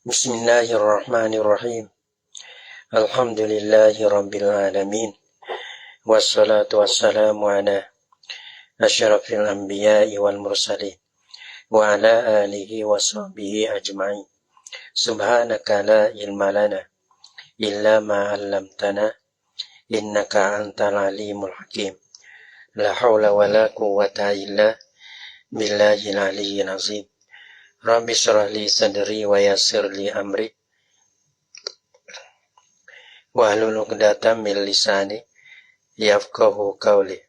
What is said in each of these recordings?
Bismillahirrahmanirrahim. Alhamdulillahi rabbil alamin. Wassalatu wassalamu ala asyrafil anbiya'i wal mursalin wa ala alihi wa sahbihi ajma'in. Subhanaka la ilma lana illa ma 'allamtana innaka antal alimul hakim. La haula wa la quwwata illa billahil aliyyil azim. Rabbi shrah li sadri wa yassir li amri wahlul 'uqdatam min lisani yafqahu qawli.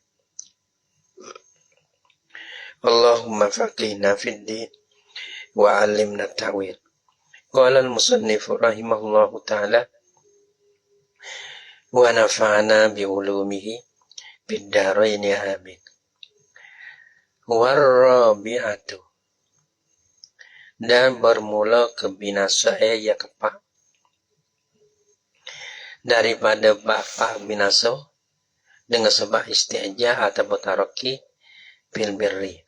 Allahumma faqihna fid din wa 'allimna ta'wil. Qala al-musannif rahimahullahu ta'ala wa nafa'ana bi ulumihi fid dharain amin. Warrabi'atu, dan bermula kebinasaan yang keempat daripada bapa binasa dengan sebab isti'jah atau taraki fil birri.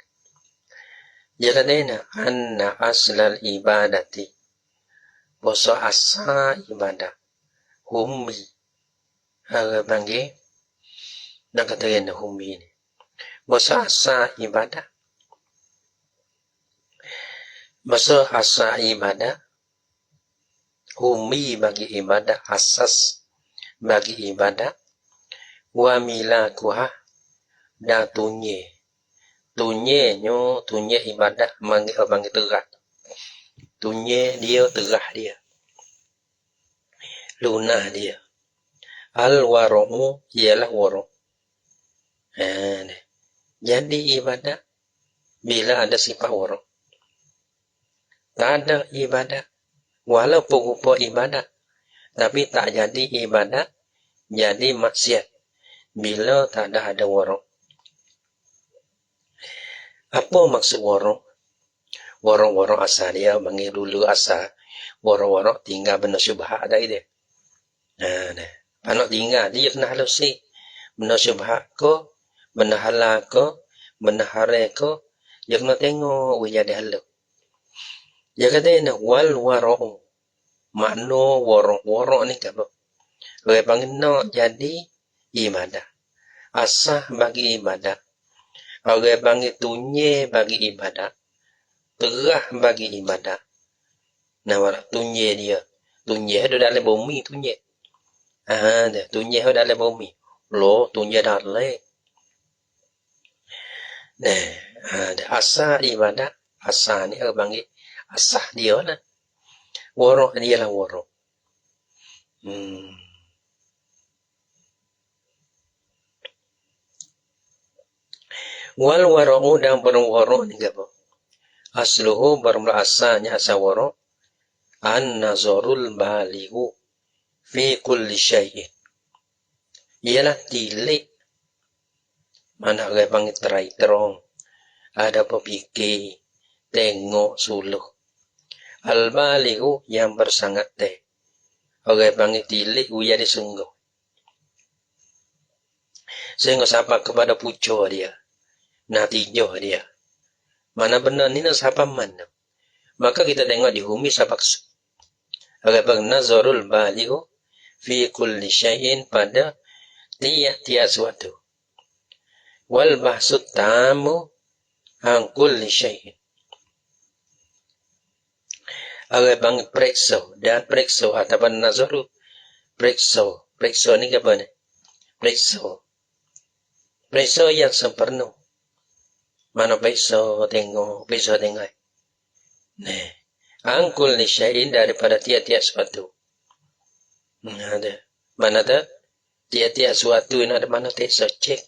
Jadi anna aslal ibadati, boso asa ibadah hummi aga bangge nak katakan hummi ini boso asa ibadah. Masa asa ibadah, humi bagi ibadah, asas bagi ibadah, wa milakuha dan tunye ibadah bagi terah. Tunye dia terah dia, lunah dia. Al-waru'u ialah waru'. Jadi ibadah bila ada sifat waru'. Tak ada ibadah, walaupun rupa ibadah, tapi tak jadi ibadah, jadi maksiat bila tak ada warok. Apa maksud warok? Warok asal dia, bagi dulu asal warok tinggal benda syubhat ada dia. Panak tinggal dia kena halusi benda syubhat ko, benda halal ko, benda haram ko, dia kena tengok jadi halal. Dia kata wal wara'u, makna warok ni apa? Orang panggil nak jadi ibadah, asah bagi ibadah. Orang panggil tunye bagi ibadah, terah bagi ibadah. Nah, tunye dia, tunye ada dalam bumi tunye. Tunye ada dalam bumi. Lo tunye dalam. Asah ibadah, asah ni orang panggil asah dia lah. Warok dia lah warok. Wal warok dan berwarok ni apa? Asluhu bermula asalnya asal warok. An-nazarul balighu fi kulli syai'in. Ialah tilik. Mana orang panggil terai terong. Ada pepikir. Tengok suluh. Al-balighu yang bersangat teh. Orang panggil tilik uya disungguh. Sehingga sapa kepada pucuk dia. Natijah dia. Mana benar ni nak sapa mana. Maka kita tengok di bumi sapa kesu. Orang panggil nazarul balighu fi kulli syai'in pada tiap-tiap suatu. Wal bahsut tamu an kulli syai'in. Orang panggil periksa dan periksa ataupun nazaru periksa ni apa ni? Periksa yang sempurna. Mana periksa tengok angkul ni syai'in daripada tiap-tiap suatu. Ada mana tu tiap-tiap suatu ni ada mana periksa cek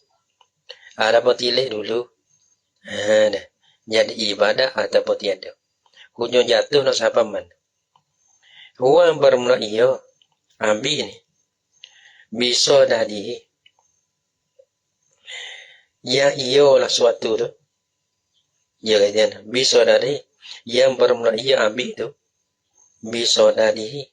ada apa tilik dulu. Ada jadi ibadah ataupun tiada. Hujung jatuh nak siapa man. Huang bermula ia ambil ni. Bisa dari. Ya ia lah suatu tu. Ya kata bisa dari. Yang bermula ia ambil tu. Bisa dari.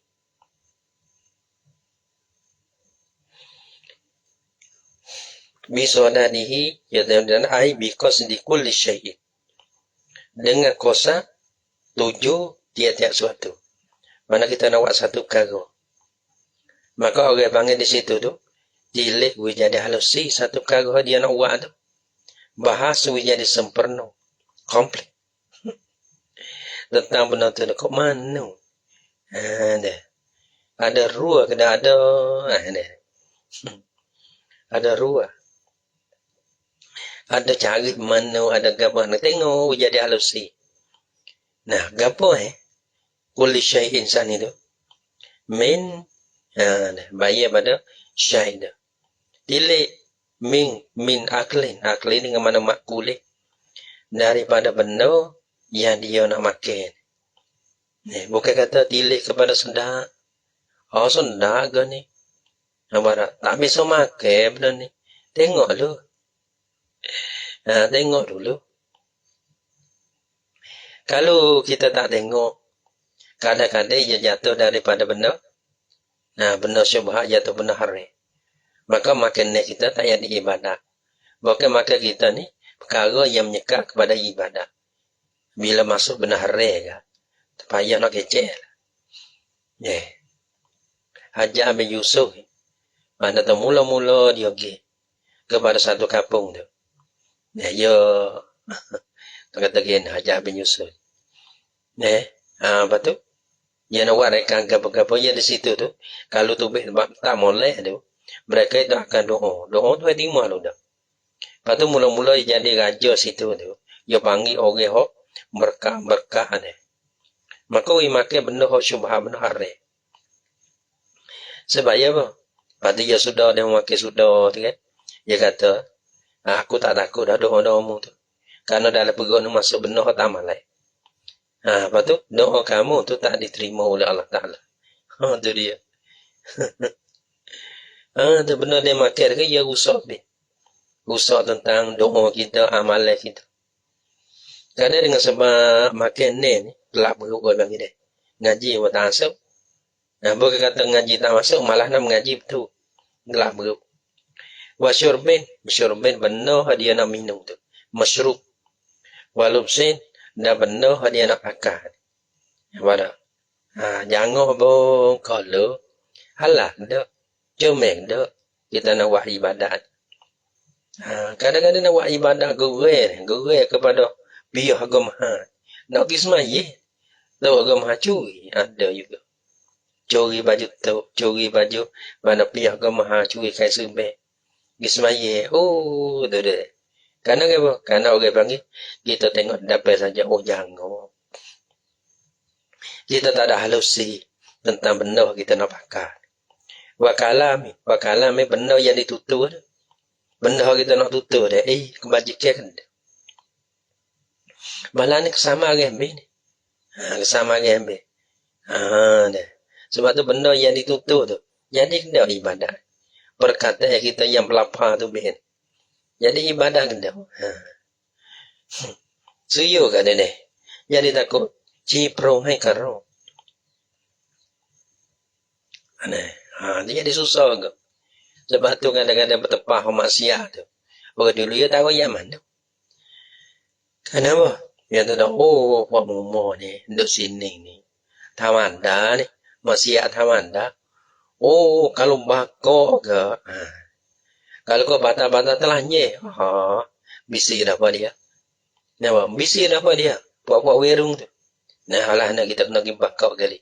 Bisa dari. Ya dan ai because di kulli syai'in. Dengan kosa tujuh tiap-tiap suatu. Mana kita nak buat satu perkara. Maka orang panggil di situ tu, tilik we jadi halusi satu perkara dia nak buat tu. Bahas we jadi sempurna. Komplit. Tentang benda tu kok mana? Ada ruah kena ada. Ada ruah. Ada cari mana, ada gambar. Nak tengok jadi halusi. Nah, gapo kulli syai insan itu. Bayar pada syai itu. Tilik min aklin. Aklin dengan mana makulih. Daripada benda yang dia nak makan. Bukan kata tilik kepada sendak. Oh, sendak ke ni? Tak bisa makan benda ni. Tengok dulu. Tengok dulu. Kalau kita tak tengok, kadang-kadang ia jatuh daripada benda. Benda syubhat jatuh benda haram. Maka makan ni kita tak jadi ibadat. Bukan makan kita ni perkara yang menyekat kepada ibadat. Bila masuk benda haram kan, terpayah nak kecil. Haji Abi Yusuf, mana tu mula-mula dia pergi kepada satu kampung tu. Dia kata gini Haji Abi Yusuf. Lepas tu, dia nak buat rekan apa-apa dia di situ tu. Kalau tu tak molek tu, mereka itu akan doa. Doa tu timah lu dah. Lepas tu mula-mula dia jadi raja situ tu. Dia panggil orang hok berkah ni. Maka we makan benda hok syubhat, benda haram. Sebab apa? Lepas tu dia sudah dia makan sudah tu kan. Dia kata, aku tak takut dah doa-doamu tu. Kerana dalam perut ni masuk benda hok tak malai. Lepas tu doa kamu tu tak diterima oleh Allah Ta'ala. Tu dia. Tu benda dia makan ke dia rusak dia. Rusak tentang doa kita, amalan kita. Kadang dengan sebab makan ni gelap perut orang bagi dia. Ngaji buat tak masuk. Bukan kata ngaji tak masuk, malah nak mengaji betul. Gelap perut. Wasyurbin benda dia nak minum tu. Masyrub. Walubsin dah benda dia nak pakai. Apa jangan bong kalau halal dah. Comel dah. Kita nak buat ibadat. Kadang-kadang nak buat ibadat gurel kepada pihak agama. Nak pergi semaya. Tahu agama curi. Ada juga. Curi baju tu. Curi baju. Mana pihak agama curi kain serbek. Pergi semaya. Tu dia. Kerana apa? Kerana orang panggil. Kita tengok dapat saja. Jangan. Kita tak ada halusi. Tentang benda kita nak pakai. Wakalami benda yang ditutup. Benda kita nak tutup dia. Kebajikan kan. Malah ni kesama rembe ni. Kesama rembe. Sebab tu benda yang ditutup tu. Jadi kena ibadat. Perkataan kita yang pelapar tu ben. Jadi ibadat kena. Suyo kan dia ni. Jadi takut. Cipro hai karo. Dia jadi susah ke. Sebab tu kadang-kadang bertepah maksiat tu. Orang dulu dia tahu yang mana. Kenapa? Dia tahu, Pak Momo ni, duduk sini ni. Thamanda ni, maksiat thamanda. Kalau bakok ke, kalau kau bata-bata telanjir, bisi dah apa dia. Kenapa? Bisi dah apa dia. Buat-buat werung tu. Alah nak kita kena pergi bakok kali.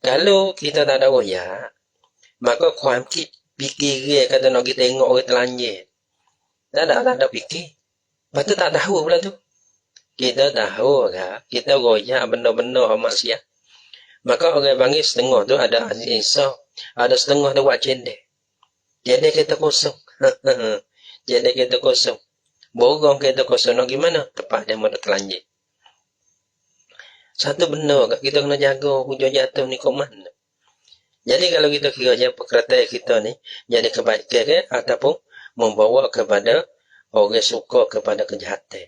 Kalau kita tak ada royak, maka kuam fikir dia kata nak kita tengok orang telanjir. Tak ada fikir. Lepas tu tak tahu pula tu. Kita tahu kan, kita royak benda-benda maksiat. Maka orang panggil setengah tu ada insaf, ada setengah tu buat cendek. Jadi kita kosong. Jadi kita kosong. Borong kita kosong nak gimana? Tepat dia mana telanjir. Satu benda kita kena jaga hujung jatuh ni kok mana. Jadi kalau kita kira je perkataan kita ni jadi kebaikan ke ataupun membawa kepada orang suka kepada kejahatan.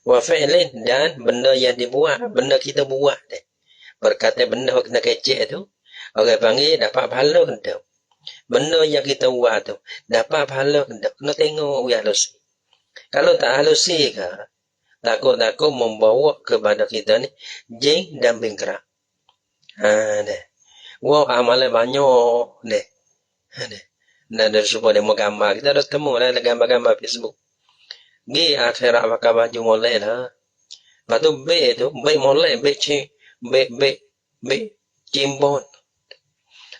Wa fi'lin dan benda yang dibuat, benda kita buat deh. Perkataan benda kena kecek tu, orang panggil dapat pahala kena. Benda yang kita buat tu dapat pahala kena. Kena tengok ya halusi. Kalau tak halusi ke, takut-takut membawa kepada kita ni jin dan bingkrak. Deh. Wow, amalnya banyak deh. Deh. Nah, dari sebuah demo gambar kita harus temu lah gambar-gambar Facebook. Gi akhirat pakai baju molek lah. Lepas tu B tu, B molek, B cimbon.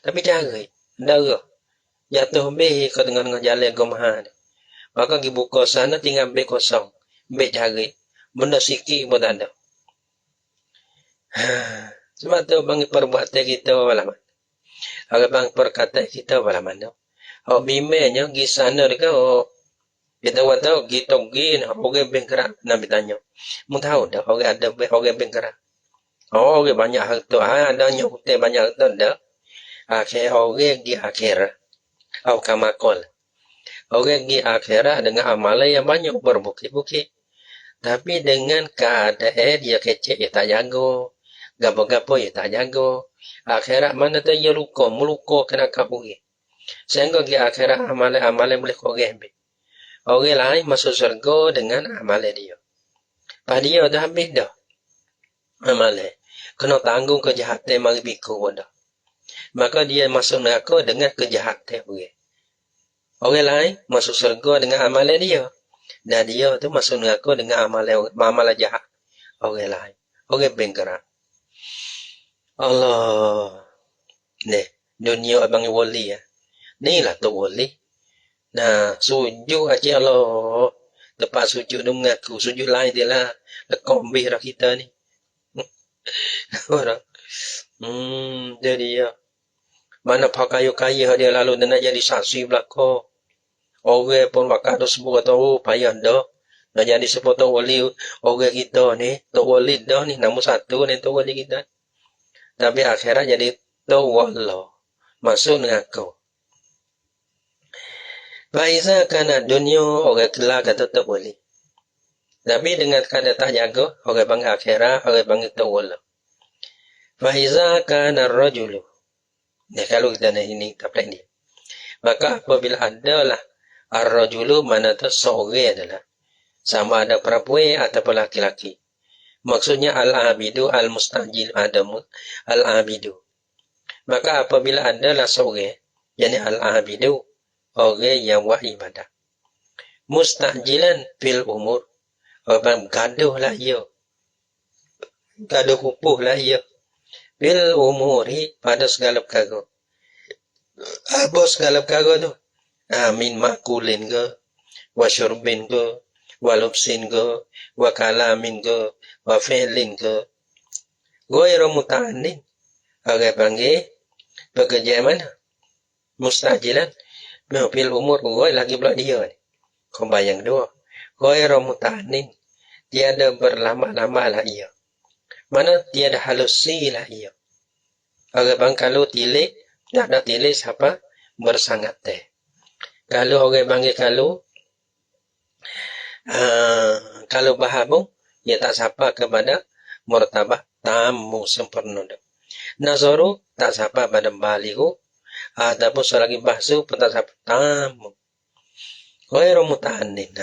Tapi jaga, darah. Jatuh B ke tengah-tengah jalan gemahan. Maka pergi buka sana tinggal B kosong. B cari. Benda sikit pun tak ada. Sebab tu bang perbuatan kita walaman. Kalau bang perkataan kita walaman tu. Oh bimbingnya pergi sana dekat kita tahu kita pergi orang bengkerak nak bertanya. Mu tahu dah orang ada orang bengkerak. Oh orang banyak harta. Ada nyukutai banyak harta dah. Akhir orang di akhir. Au kamakol. Orang di akhirat dengan amalan yang banyak berbukit-bukit. Tapi dengan keadaan dia kecil, dia tak jaga. Gapo-gapo, dia tak jaga. Akhirat mana tu dia luka, meluka kena kaburi. Sehingga di akhirat amalan boleh korang ambil. Orang lain masuk surga dengan amalan dia. Pada dia dah habis dah. Amalan. Kena tanggung kejahatan mari biku pun dah. Maka dia masuk neraka dengan kejahatan orang. Orang lain masuk surga dengan amalan dia. Dan dia tu masuk neraka dengan amalan jahat. Orang lain. Orang bengkerak. Allah. Ni. Dunia abang wali ya. Ni lah tu wali. Nah, sujud aja Allah. Tempat sujud tu mengaku. Sujud lain dia lah. Lekombih lah kita ni. Orang. Jadi ya. Mana pakai kaya dia lalu dia nak jadi saksi belakang. Orang pun bakal tu sebut kata, oh payah dah. Nak jadi sepotong wali orang kita ni. Tok wali dah ni. Nombor satu ni tok wali kita. Tapi akhirat jadi tok wali. Masuk dengan kau. Faiza kana dunia orang kelak kata tok wali. Tapi dengan kata tak jaga. Orang bangga akhirat. Orang bangga tok wali. Faiza kana rajulu. Ya, kalau kita ini taplek ni. Maka apabila adalah ar-rajulu mana tu seorang adalah sama ada perempuan ataupun laki-laki. Maksudnya al-abidu al-mustajil adamu al-abidu. Maka apabila adalah seorang, yakni al-abidu, orang yang buat ibadah. Mustajilan fil umur. Orang gaduh lah ia. Gaduh kupuh lah ia. Bil umuri pada segala perkara. Apa segala perkara tu? Min makulin ke, wa syurbin ke, wa lubsin ke, wa kalamin ke, wa fi'lin ke. Ghairu muta'annin. Orang panggil pekerja mana? Mustajilan. Bil umur ghairu lagi pula dia ni. Kau bayang dua. Ghairu muta'annin. Tiada berlama-lama lah ia. Mana tiada halusi lah ia. Orang bang kalau tilik, tak ada tilik siapa bersangat teh. Kalau orang panggil kalau bahabung, ia tak sapa kepada martabat tamu sempurna. Nazaru tak sapa pada balihu, ataupun selagi bahsu pun tak sapa tamu. Ghairu muta'annin.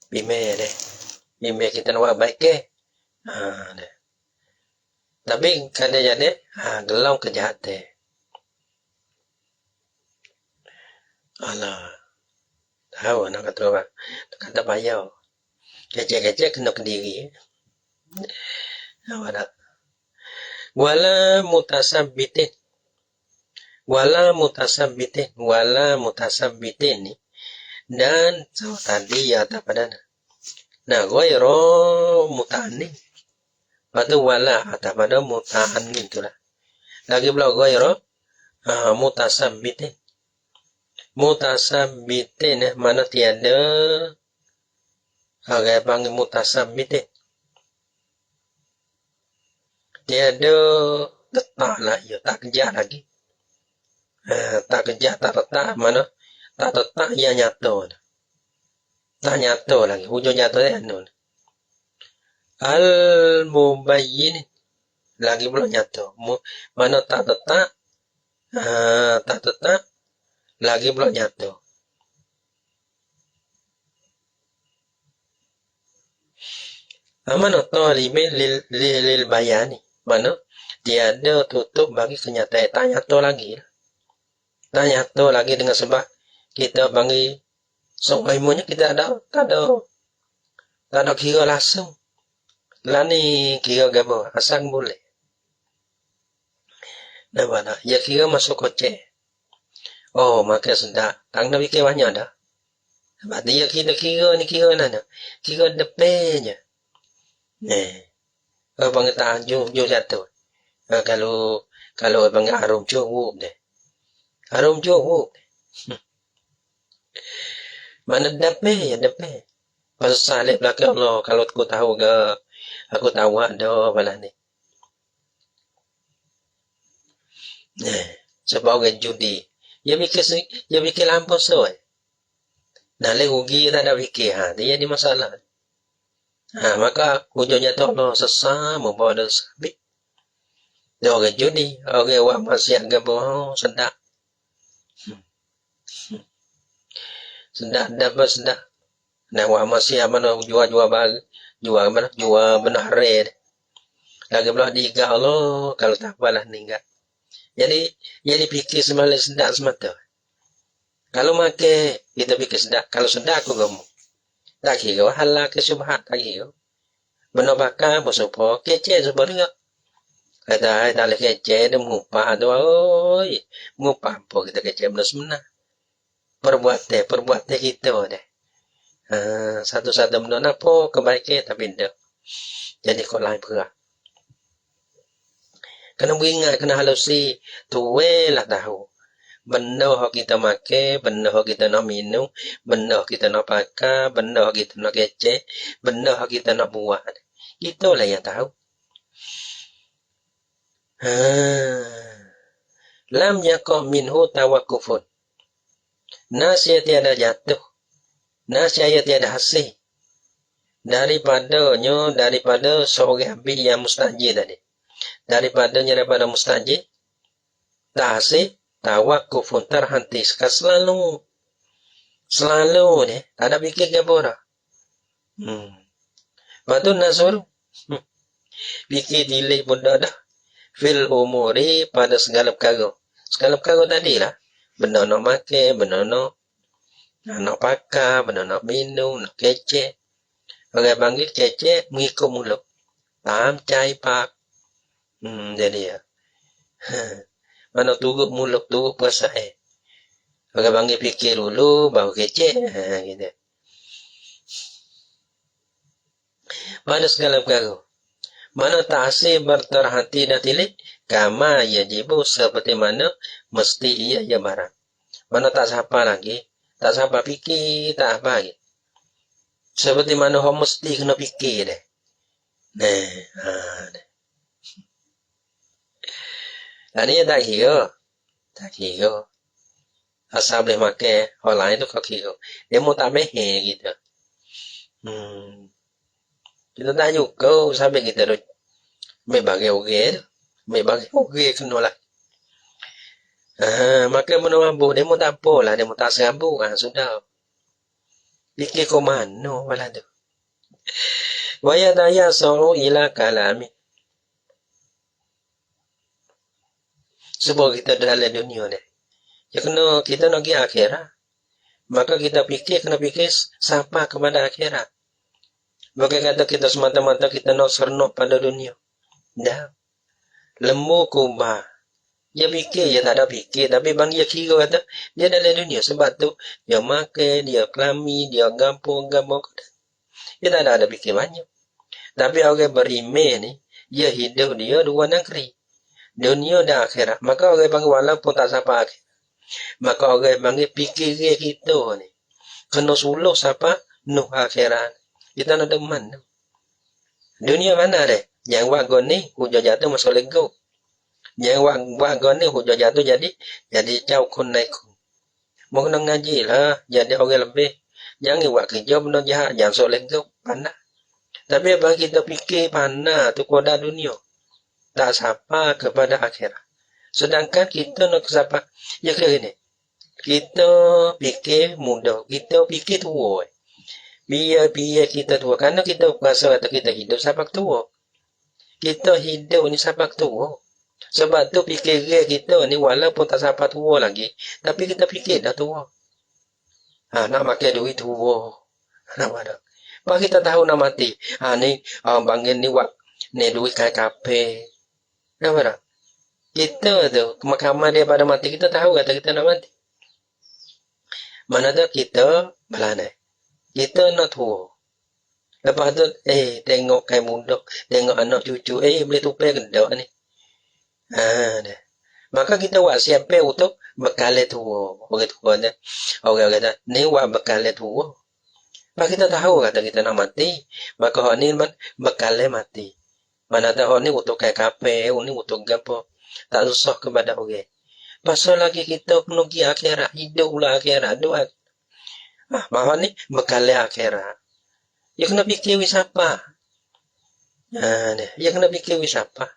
Bime deh. Bime kita nak buat baik ke? Deh. Tapi kada jadi gelau kejahatan. Alah. Tahu nak kata apa? Kata payah. Kecek-kecek kena ke diri. Awak wala mutasabbitin. Wala mutasabbitin ni. Dan tadi ya tak pada. Nah, ghairu muta'annin. Patu wala atau pada muta'annin itulah. Lagi pula ghairu mutasabbitin. Mutasabbitin mana tiada orang panggil mutasabbitin. Tiada letak lah ia, tak kerja lagi. Tak kerja, tak letak mana. Tak letak ia nyata. Tak nyata lagi. Hujung nyata dia anu. Al-mubayyin lagi pula nyata. Mana tak letak. Tak letak. Lagi pula nyata. Mana talibin lil bayani. Mana tiada tutup bagi kenyataan. Tak nyata lagi. Tak nyata lagi dengan sebab kita bagi soal ilmunya kita tak ada kira langsung. Lah ni kira gabo asal boleh. Nampak tak? Ya kira masuk kocek. Oh, maka sedap. Tak nak fikir banyak dah. Sebab dia kira ni kira mana? Kira depannya. Abang kata jom jatuh. Kalau abang harum cukup deh. Harum cukup. Mana depan ya depan. Pasal salib belakang Allah. Kalau aku tahu ke, aku tahu ada apa ni. Sebab orang judi. Dia fikir lampau soal. Nah, le rugi tak ada fikir. Dia ni masalah. Maka hujungnya tu Allah sesat membawa dosa. Dia orang judi. Orang awak maksiat ke bawah. Sedap. Sedap dapat sedap. Nah, awak maksiat mana jual bagi. Jual benar hari. Lagi pula diikat Allah. Kalau tak apalah ni enggak. Jadi fikir semalam sedap semata. Kalau makan, kita fikir sedap. Kalau sedap aku kamu. Tak kira, halal ke subhat, tak kira. Benar bakar, bersumpah, kecek sebab dia. Kata, tak boleh kecek, dia mengupah tu. Oi, mengupah apa kita kecek benar sebenar. Perbuatan kita deh. Satu-satu benar apa, kebaikan, tapi tidak. Jadi kau lain perah. Kena beringat, kena halusi. Tuwelah tahu. Benda yang kita makan, benda yang kita nak minum, benda yang kita nak pakai, benda yang kita nak kecek, benda yang kita nak buat. Itulah yang tahu. Lam yakau minhu tawakufun. Nasihat tiada jatuh. Nasihat tiada hasil. Daripada seorang ambil yang mustajib tadi. Daripada mustajib, tak hasil. Tawakufun terhenti selalu ni tak ada fikir ke apa dah. Lepas tu nak suruh fikir delay pun dah fil umuri pada segala perkara tadi lah. Benda nak makan, benda nak pakai, benda nak minum, nak kecek. Orang panggil kecek mengikut mulut. Tam cai pak. Jadi ya. Mana turut mulut turut perasaan. Orang panggil fikir dulu baru kecek. Gitu. Pada segala perkara. Mana tak asing berterhati dan tilik. Kama yajibu seperti mana mesti ia barang. Mana tak siapa lagi. Tak siapa fikir. Tak apa lagi. Seperti mana orang mesti kena fikir deh. Ini tak kira. Tak kira. Asal boleh makan. Orang lain tu kau kira. Dia mau tak mehe gitu. Kita tak juga. Sampai kita tu. Bagi orang tu. Bagi orang kena lah. Maka mana mampu. Dia mau tak apa lah. Dia mau tak serabuk. Sudah. Fikir kau mana. Walau tu. Waya daya suruh ila kalami. Sebab kita dalam dunia ni. Ya kena kita nak pergi akhirat. Maka kita kena fikir sampai kepada akhirat. Bukan kata kita semata-mata kita nak serenok pada dunia. Dah. Lembu kubah. Dia fikir, dia tak ada fikir. Tapi bang dia kira kata, dia dalam dunia. Sebab tu, dia makan, dia kelami, dia gampang. Dia tak ada fikir banyak. Tapi orang beriman ni, dia hidup dia dua negeri. Dunia dan akhirat. Maka orang panggil walaupun tak siapa akhirat. Maka orang panggil fikir kita ni. Kena suluh siapa? Nuh akhirat. Kita nak deman. Dunia mana deh? Yang wagon ni, hujung jatuh masuk lego. Yang wagon ni, hujung jatuh jadi jauh kun naik kun. Mau kena ngaji lah. Jadi orang lebih. Jangan buat kerja benda jahat. Jangan masuk lego. Panah. Tapi bagi kita fikir panah tu koda dunia. Tak siapa kepada akhirat. Sedangkan kita nak siapa? Ya kira ni. Kita fikir muda. Kita fikir tua. Biar kita tua. Kerana kita rasa kata kita hidup sampai tua. Kita hidup ni sampai tua. Sebab tu fikiran kita ni walaupun tak sampai tua lagi, tapi kita fikir dah tua. Nak makan duit tua. Nampak tak? Pak kita tahu nak mati. Ni bangun ni ni duit kai kape. Nampak tak? Kita tu kemakaman dia pada mati, kita tahu kata kita nak mati. Mana tu kita belanai. Kita nak tua. Lepas tu tengok kai muda, tengok anak cucu, boleh tupai gendok ni. Dah. Maka kita buat siapa untuk bekal tua. Begitu kan. Orang kata, ni buat bekal tua. Maka kita tahu kata kita nak mati, maka hak ni bekal mati. Mana tahu hak ni untuk kai kape, ni untuk gapo. Tak susah kepada orang. Pasal lagi kita menuju akhirat, hiduplah akhirat, doa. Bahawa ni bekal akhirat. Ya kena fikir siapa. Ya kena fikir siapa.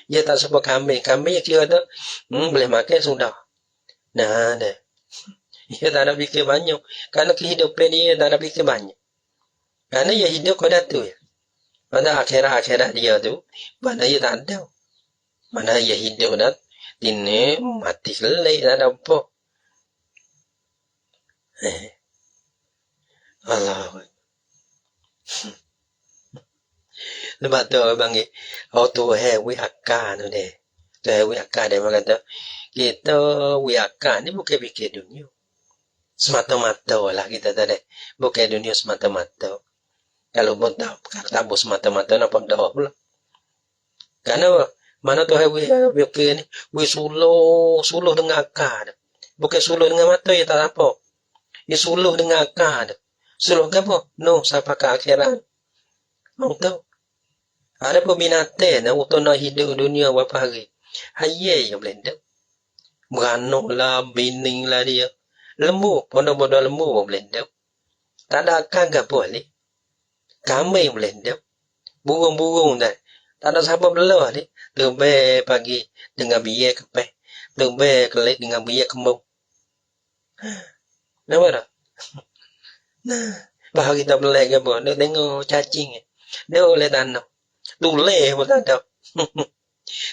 Ya tak sebab kambing. Kambing ya kira tu, boleh makan sudah. Dah. Ya tak ada fikir banyak. Kerana kehidupan dia tak ada fikir banyak. Kerana ya hidup pada tu ya. Pada akhirat dia tu, mana ya tak ada. Mana ya hidup dah. Ini mati selai tak ada apa. Allah. Lepas tu abang ni, tu wi akal tu deh. Tu wi akal dia kata, kita wi akal ni bukan fikir dunia. Semata-mata lah kita tadi. Bukan dunia semata-mata. Kalau pun tak bos semata-mata, nampak dah pula. Kerana mana tu wi fikir ni, wi suluh dengan akal. Bukan suluh dengan mata, ya tak apa. Ya suluh dengan akal. Suluh ke apa? No, sampai ke akhirat. Mau tahu? Ada peminatan untuk nak hidup dunia berapa hari. Hayai yang boleh tahu. Beranak lah, bining lah dia. Lembu, pondok-pondok lembu pun boleh tahu. Tak ada akal ke boleh. Kambing boleh tahu. Burung-burung dah. Tak ada siapa belah ni. Lebih pagi dengan biar kepeh. Lebih kelik dengan biar kembung. Nampak tak? Nah, bahawa kita belai ke apa? Dia tengok cacing. Dia oleh tanah. Tulis pun tak ada.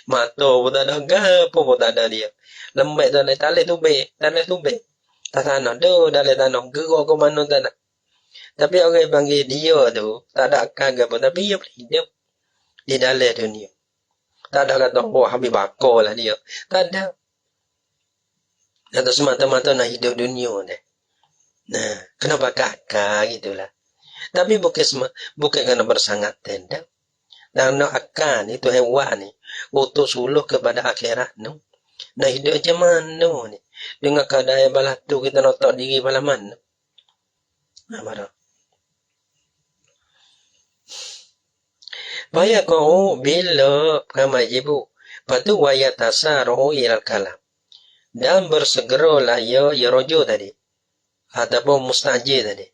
Mata pun tak ada. Gapa pun tak ada dia. Lembek tak boleh tubik. Tak boleh tubik. Tak tanah. Dia dah boleh tanah. Gerak ke mana tak nak. Tapi orang panggil dia tu. Tak ada akal ke apa. Tapi dia boleh hidup. Di dalam dunia. Tak ada kata, habis bakar lah dia. Tak ada. Kata semata-mata nak hidup dunia ni. Nah, kenapa kakak gitulah. Tapi bukan kerana bersangat tenda. Dan nak akal itu hewan ni. Untuk suluh kepada akhirat ni. Nah hidup macam mana ni. Dengan keadaan balas tu kita nak tak diri balas mana. Nah marah. Bayar kau bila kamai ibu. Patu waya tasaru ilal kalam. Dan bersegeralah ya rojo tadi. Ataupun mustajir tadi.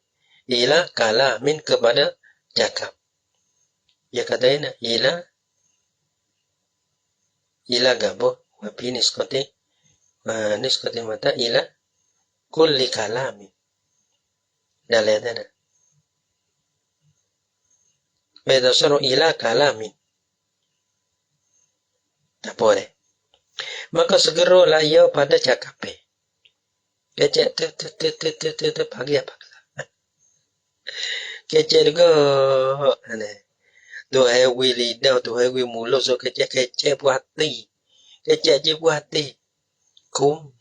Ila kalamin kepada cakap. Ya katanya ila gabo. Wapi niskote mata ila kulli kalamin. Dah lihat ada. Beda suruh ila kalamin. Tak boleh. Maka segeralah ia pada cakapnya. Kecek tu pagi apa? Kecek juga. Tu hewi lidah, tu hewi mulut, so kecek buat hati. Kecek je buat hati. Kum.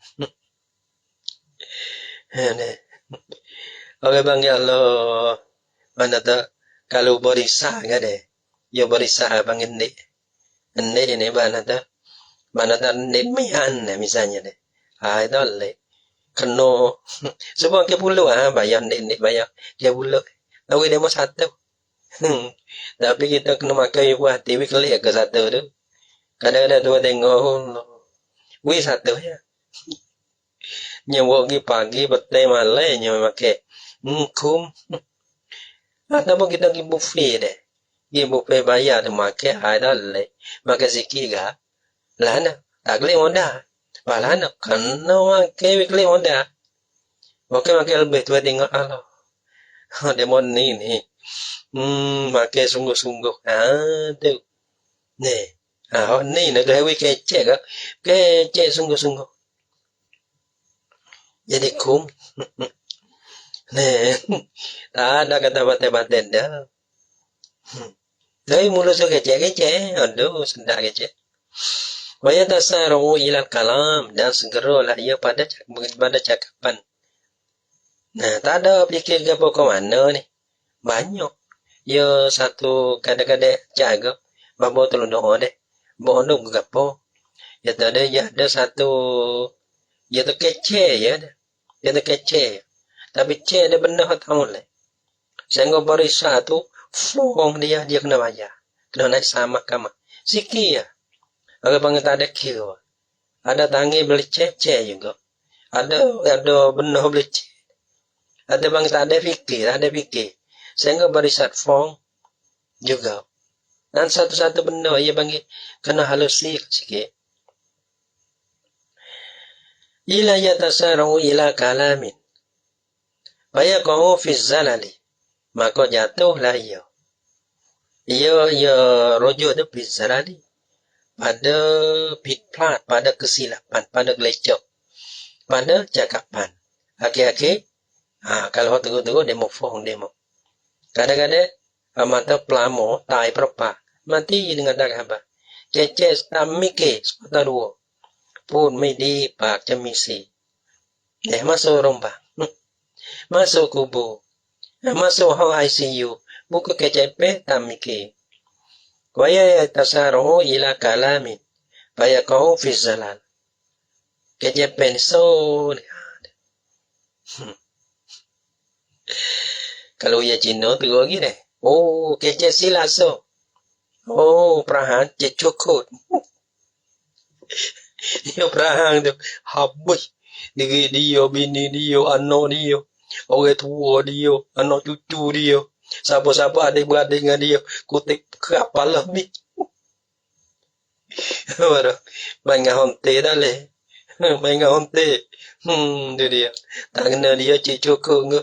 Orang panggil Allah. Mana tak? Kalau berisa kan deh. Ya berisa panggil ni. Ni mana tak? Mana tak ni mian misalnya deh. Itu le. Kena. Sebab ke puluh bayar ni bayar. Ke puluh. Lalu dia mau satu. Tapi kita kena makan ibu hati. Wih kelik ke satu tu. Kadang-kadang tu tengok. Wih satu ya. Nyawa pagi betul malai nyawa makan. Kum. Ataupun kita pergi buffet deh. Pergi buffet bayar tu makan. Ada le. Makan sikit ke. Lana. Tak boleh mudah. Lana. Kena makan wih kelik mudah. Makan lebih tu tengok Allah. Dia mau ni. Makan sungguh-sungguh. Tu. Ni. Ni negara kecek ke. Kecek sungguh-sungguh. Jadi kum. Tak ada kata baten-baten dah. Tapi mulut so kecek-kecek. Aduh, sendak kecek. Waya tasaru ilal kalam. Dan segeralah ia pada cakapan. Tak ada fikir ke pokok mana ni. Banyak. Ya satu kadang-kadang jaga. Bawa tolong doa deh. Bawa dong ke apa. Ya tak ada. Ya ada satu. Ya tu kecek ya. Ya tu kecek. Tapi cek dia benda tahu lah. Sehingga barisa tu. Fong dia kena bayar. Kena naik sama kama. Sikit ya. Kalau bang tak ada kira. Ada tangi beli cek juga. Ada benda beli cek. Ada bang tak ada fikir. Sehingga barisat fong juga. Dan satu-satu benda ia bagi kena halusi sikit. Ila yatasaru ila kalamin. Baya kau fizzalali. Maka jatuhlah ia. Ia rojo tu fizzalali. Padaผิดพลาด, pada kesilapan, pada gelecok, pada cakapan. Akhir-akhir, kalau tunggu-tunggu demo fong demo. Kadang-kadang mata pelamo tai perpa mati dengan dak apa. Cece tamike sepata dua. Punไม่ดีปากจะมีสี. Masuk rombak. Masuk kubur. Masuk ICU. Buku kecepe tamike. Waya tasaru ila kalamin. Baya kau fi zalal. Kecepen so. Kalau ia Cina tu lagi deh. Oh, kece silaso. Oh, perahan cecokot. Dia perang tu. Habis. Dia, bini dia, anak dia. Orang tua dia, anak cucu dia. Siapa-siapa adik-beradik dengan dia. Kutik kepala ni. Baru. Main dengan honte dah leh. Main dengan honte. Tu dia. Tak kena dia cecokot ke.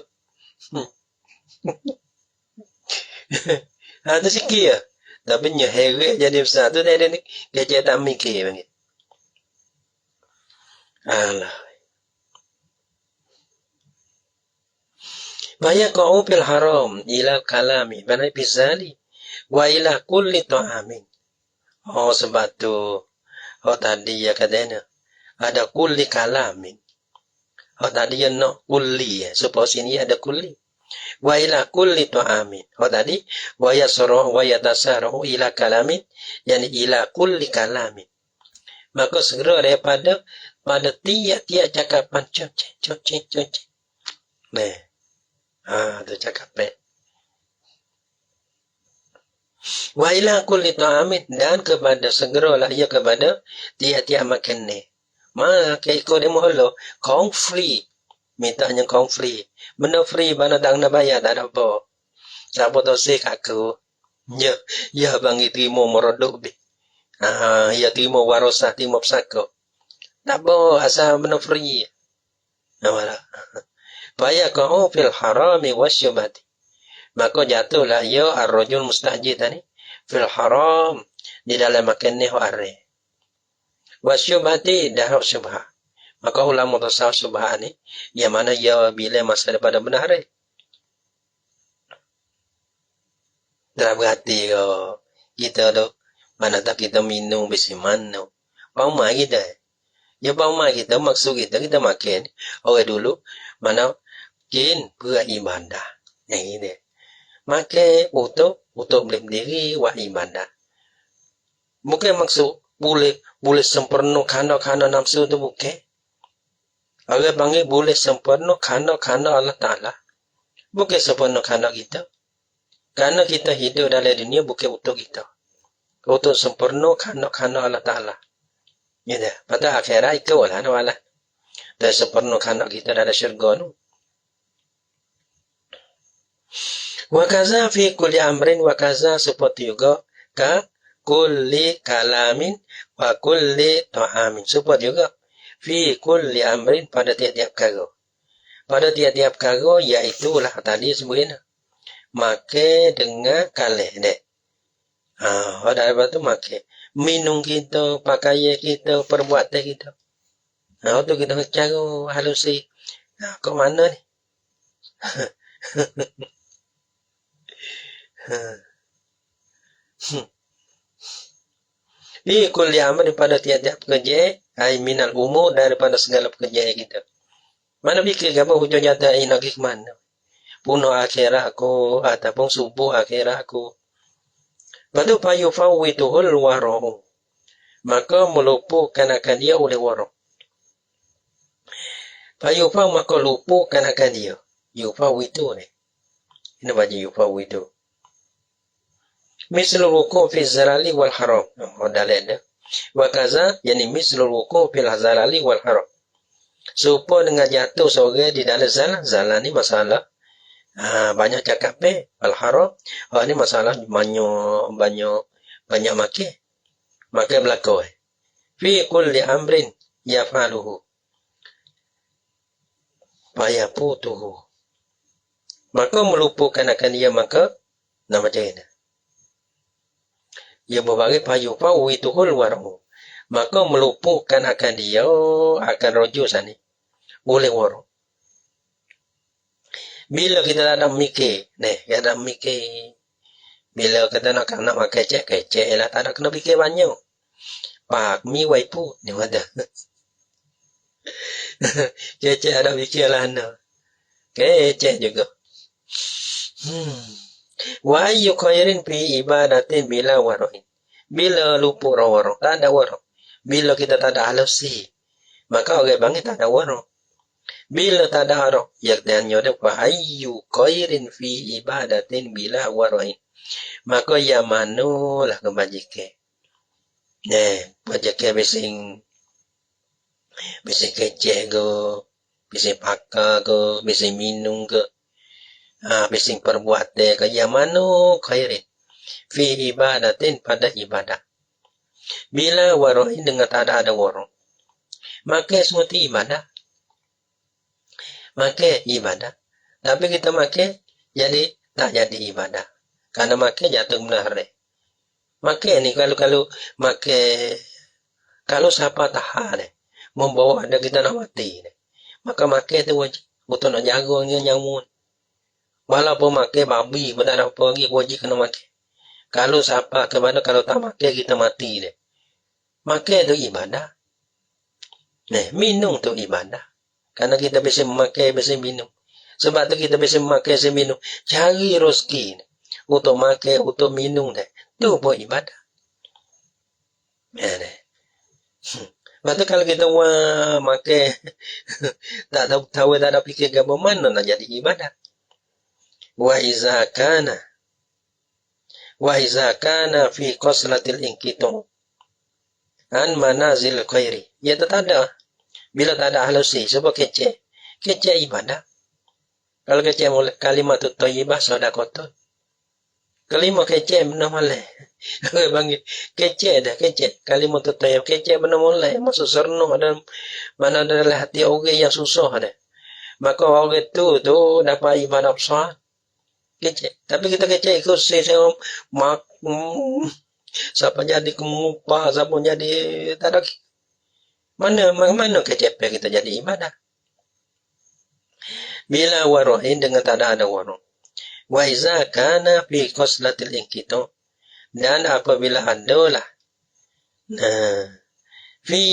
Tu sikit ya. Tapi heret jadi besar tu dia ni. Kecek tak mikir panggil. Alah. Baya kau fil haram ila kalami banai bizali wa ila kulli ta'amin. Oh sebab tu tadi ya katanya ada kulli kalamin. Tadi ya nak kulli ya. Supaya sini ada kulli. Wa ila kulli ta'amin. Tadi wa yasru wa yatasaru ila kalamin yani ila kulli kalamin. Maka segera daripada pada tiap-tiap cakapan cocek. Tu cakapan. Wa ila kulli ta'amin dan kepada segeralah ia kepada tiap-tiap makan ni. Maka ikut dia mohlo kong free. Mintanya kong free. Benda free mana tak nak bayar tak ada apa. Siapa tahu sik aku. Ya bagi terima merodok be. Ya terima warosah, terima pesaka. Tak apa asal benda free. Nampak. Baya kau fil harami wasyubati. Maka jatuhlah ia ar-rajul mustajid tadi. Fil haram. Di dalam makan ni are. Wasyubati dah syubha. Maka ulama tasawuf syubha ni. Yang mana ia bila masa daripada benar. Dalam hati kita tu. Mana tak kita minum besi mana. Paumah kita. Ya paumah kita maksud kita makan. Orang dulu. Mana kin beribadah. Yang ini. Makan untuk boleh berdiri buat ibadah. Bukan maksud boleh sempurna khana nafsu tu bukan. Orang panggil boleh sempurna khana Allah Ta'ala. Bukan sempurna khana kita. Kerana kita hidup dalam dunia bukan untuk kita. Untuk sempurna khana Allah Ta'ala. Ya dah. Pada akhirat itu lah. Dan sempurna khana kita dalam syurga tu. Wa kaza fi kulli amrin wa kaza seperti juga ka kulli kalamin wa kulli ta'amin. Seperti juga fi kulli amrin pada tiap-tiap perkara. Pada tiap-tiap perkara iaitulah tadi sebenarnya. Make dengan kalih dek. Ada apa tu make. minum kita, pakaian kita, perbuatan kita. Nah, tu kita cara halusi. Nah, kau mana ni? Fi kulli amal daripada tiap-tiap pekerjaan, ai minal umur daripada segala pekerjaan kita. Mana fikir kamu hujung nyata ini nak ke mana? Puno akhirat aku ataupun subuh akhirat aku. Batu payu fawituhul warahu. Maka meluputkan akan dia oleh warah. Payu faw maka luputkan akan dia. Yufawitu ni. Ini baca yufawitu. Mislul wuku fi zalali wal haram. Dalil dia. Wa kaza yani mislul wuku fil zalali wal haram. Serupa dengan jatuh seorang di dalam zalah. Zalah ni masalah. Banyak cakap al haram. Ni masalah banyak makan. Makan belakang. Fi kulli amrin yaf'aluhu. Fayafutuhu. Maka meluputkan akan dia maka nama macam ini. Ia berbagai payu fawituhul warahu. Maka meluputkan akan dia akan rojuk sana. Boleh warak. Bila kita tak ada mikir, kita ada mikir. Bila kita nak makan kecek lah, tak ada kena fikir banyak. Pak mi waipu ni ada. Kecek ada fikir lah anda. Kecek juga. Wa ayyu khairin fi ibadatin bila warain. Bila luput warak, tak ada warak. Bila kita tak ada halusi, maka orang bangit tak ada warak. Bila tak ada warak, yakni ada wa ayyu khairin fi ibadatin bila warain. Maka ya manulah kebajikan. Bajikan bising kecek ke, bising pakar ke, bising minum ke, bising perbuatan ke, ya manu khairin fi ibadatin pada ibadah. Bila warain dengan tak ada warak, maka semua itu ibadah. Maka ibadah. Tapi kita makan jadi tak jadi ibadah. Karena makan jatuh benar. Makan ni kalau makan, kalau siapa tahan membawa ada kita nak mati. Maka makan tu wajib. Betul nak jaga dengan nyamun. Walaupun makan babi, tak ada apa lagi, wajib kena makan. Kalau siapa kepada kalau tak makan kita mati. Makan tu ibadah. Minum tu ibadah. Karena kita bisa memakai, bisa minum. Sebab tu kita bisa memakai, bisa minum. Cari rezeki untuk makan, untuk minum. Itu pun ibadah. Lepas tu kalau kita makan, tak tahu, tak ada fikir ke mana nak jadi ibadah. Wa iza kana fi qaslatil inqitu an manazil khairi. Ya tak ada. Bila tak ada halusi, sebab kecek ibadah. Kalau kecek mulai kalimat tu thayyibah sedekah. Kelima kecek benar mulai. Bangit kecek dah kecek. Kalimat tu thayyib kecek benar mulai. Masuk serno dan mana adalah hati orang yang susah dah. Maka orang tu dapat ibadah besar. Kecek. Tapi kita kecek ikut saya siapa jadi kemupa, siapa jadi tak ada. Mana kecep kita jadi ibadah. Bila warain dengan tak ada warak. Wa iza kana fi qaslatil inqitu. Dan apabila adalah fi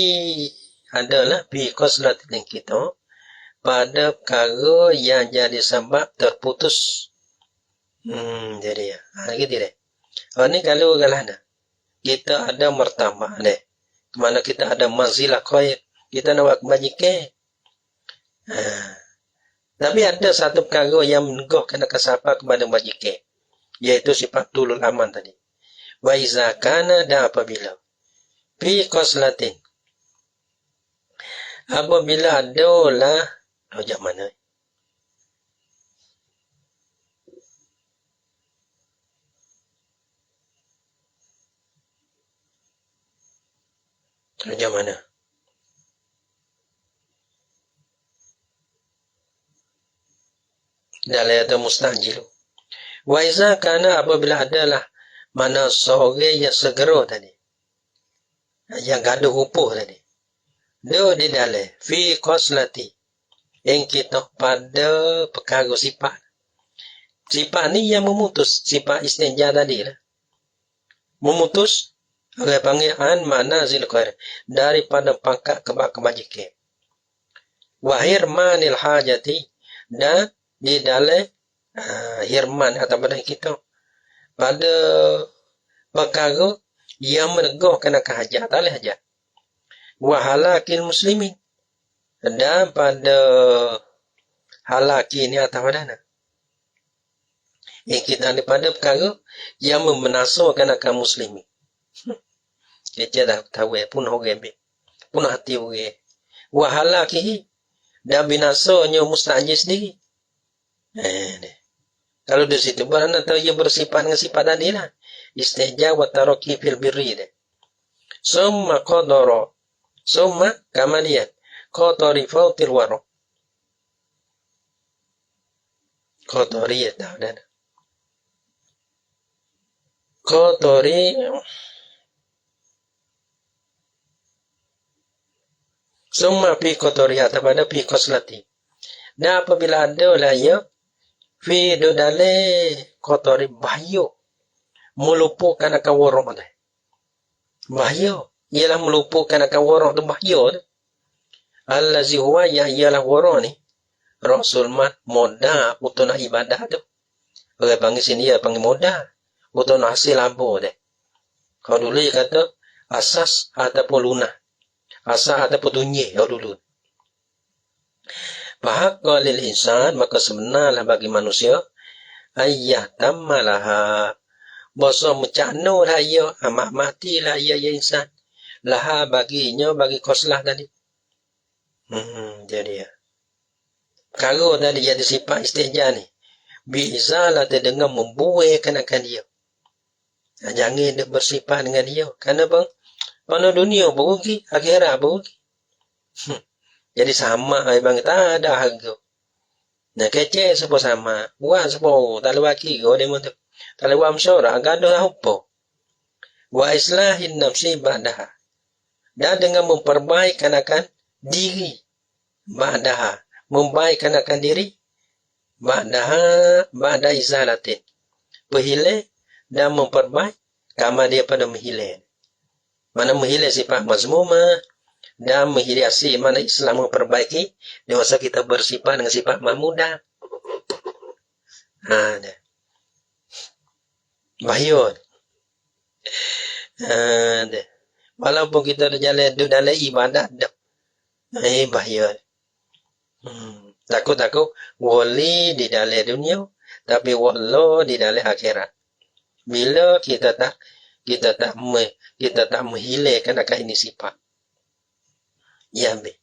qaslatil inqitu pada perkara yang jadi sebab terputus. Jadi ya. Gitu deh. Ini kalau kita ada martabat deh. Mana kita ada manzilah khair, kita nak buat kebajikan. Tapi ada satu perkara yang meneguhkan kesapa kepada kebajikan, iaitu sifat tulul aman tadi. Wa iza kana dan apabila fi qaslatin, apabila adalah rojak mana? Rojak mana? Dalam itu mustajil. Wa iza kana apabila adalah mana seorang yang segera tadi. yang gaduh upuh tadi. Do di dalam fi khoslati yang kita pada perkara sifat. Sifat ni yang memutus sifat istinja tadi lah. Memutus oleh panggil manazil khair daripada pangkat kebajikan. Wa hirmanil hajati dan di dalam hirman atau pada kita pada perkara yang meneguhkan hajat oleh hajat. Wa halakil muslimin dan pada halaki ni atau pada yang kita ni pada perkara yang membinasakan kaum muslimin. Kita dah tahu punah orang punah hati orang. Wa halaki dan binasanya mustajir sendiri. Kalau di situ berana tahu ia bersifat dengan sifat tadi lah. Istihja wa taraki fil birri dah. Summa qadara. Summa kemudian qadari fautil wara. Qadari ya tahu dah. Qadari summa fi qadari atau pada fi qoslati. Dan apabila ada lah ya fi do dale qadari bahaya meluputkan akan warok tu. Bahaya ialah meluputkan akan warok tu bahaya tu. Allazi huwa ya ialah warok ni rasul mat moda utuna ibadah tu. Orang panggil sini dia panggil moda utuna hasil abu tu. Kalau dulu dia kata asas ataupun lunah. Asas ataupun tunyi dulu. Bahaqqa lil insan maka sebenarnya bagi manusia ayyah tammalaha bahasa mencakno lah ia amat matilah ia ya insan laha baginya bagi khoslah tadi. Jadi ya. Kalau tadi jadi sifat istihja ni biizalah dengan membuaikan akan dia. Jangan dia bersifat dengan dia. Kenapa? Mana dunia berugi, akhirat berugi. Jadi sama bang tak ada harga. Nah kecil siapa sama, buat siapa tak lewaki kau demo tu. Tak lewat masyarakat agak ada apa. Wa islahin nafsi ba'daha. Dan dengan memperbaikan akan diri ba'daha, membaikkan akan diri ba'daha ba'da izalatin. Berhilai dan memperbaik kama dia pada menghilai. Mana menghilai sifat mazmumah dan menghiasi mana Islam memperbaiki dewasa kita bersifat dengan sifat mahmudah. Bahaya. Walaupun kita berjalan dalam ibadat dah. Bahaya. Takut-takut wali di dalam dunia tapi wallah di dalam akhirat. Bila kita tak menghilangkan akan ini sifat. Ya be.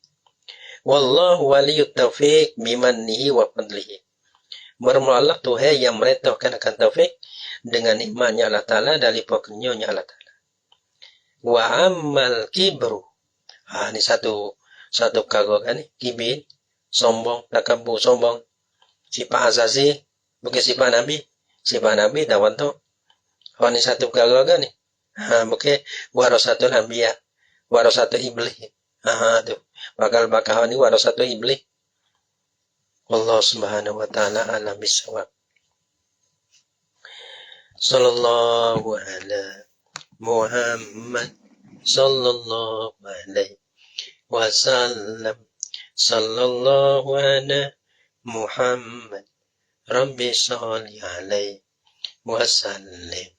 Wallahu waliyut taufiq bimannihi wa fadlihi. Bermula Allah Tuhan yang merintahkan akan taufik dengan nikmatnya Allah Ta'ala dari pokoknya Allah Ta'ala. Wa ammal kibru. Ini satu perkara kan ni. Kibir, sombong, takabur, sombong. Sifat asasi, bukan sifat Nabi. Sifat Nabi dah wantuk. Ini satu perkara kan ni. Bukan warasatul anbiya, warasatul iblis. Tu. Bakal ni warasatul iblis. Allah subhanahu wa ta'ala alam bisawab. Sallallahu ala Muhammad sallallahu alaihi wasallam. Sallallahu ala Muhammad Rabbi salli alaihi wasallam.